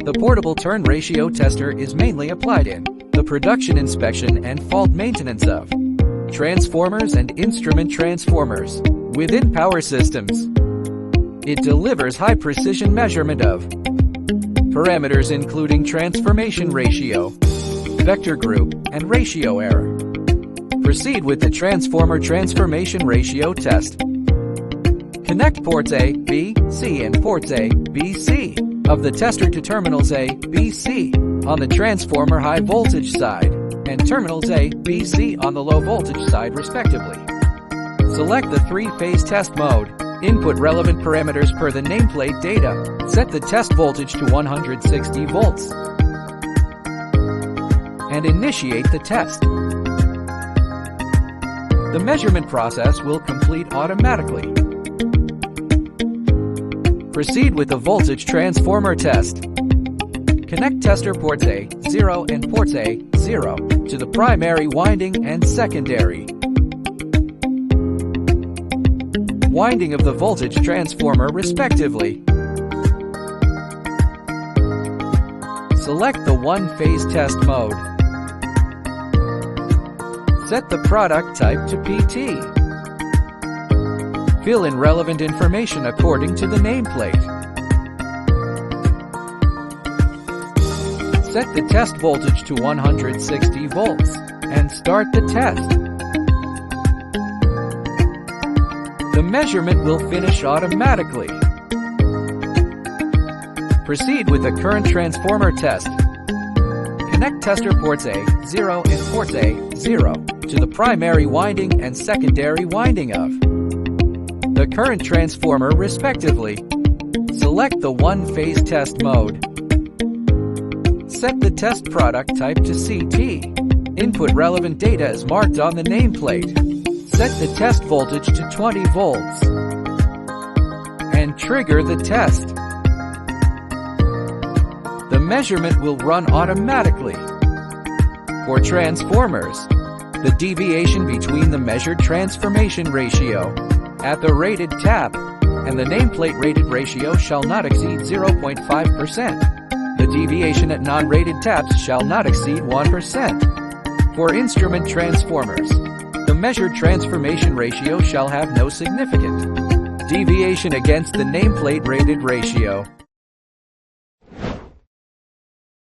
The portable turn ratio tester is mainly applied in the production inspection and fault maintenance of transformers and instrument transformers within power systems. It delivers high precision measurement of parameters including transformation ratio, vector group, and ratio error. Proceed with the transformer transformation ratio test. Connect ports A, B, C and ports A, B, C of the tester to terminals A, B, C on the transformer high voltage side and terminals A, B, C on the low voltage side respectively. Select the three-phase test mode. Input relevant parameters per the nameplate data. Set the test voltage to 160 volts and initiate the test. The measurement process will complete automatically. Proceed with the voltage transformer test. Connect tester ports A0 and ports A0 to the primary winding and secondary winding of the voltage transformer respectively. Select the one-phase test mode. Set the product type to PT. Fill in relevant information according to the nameplate. Set the test voltage to 160 volts and start the test. The measurement will finish automatically. Proceed with the current transformer test. Connect tester ports A0 and ports A0 to the primary winding and secondary winding of the current transformer respectively. Select the one-phase test mode. Set the test product type to CT. Input relevant data as marked on the nameplate. Set the test voltage to 20 volts and trigger the test. The measurement will run automatically. For transformers, the deviation between the measured transformation ratio at the rated tap and the nameplate rated ratio shall not exceed 0.5%. The deviation at non-rated taps shall not exceed 1%. For instrument transformers, the measured transformation ratio shall have no significant deviation against the nameplate rated ratio.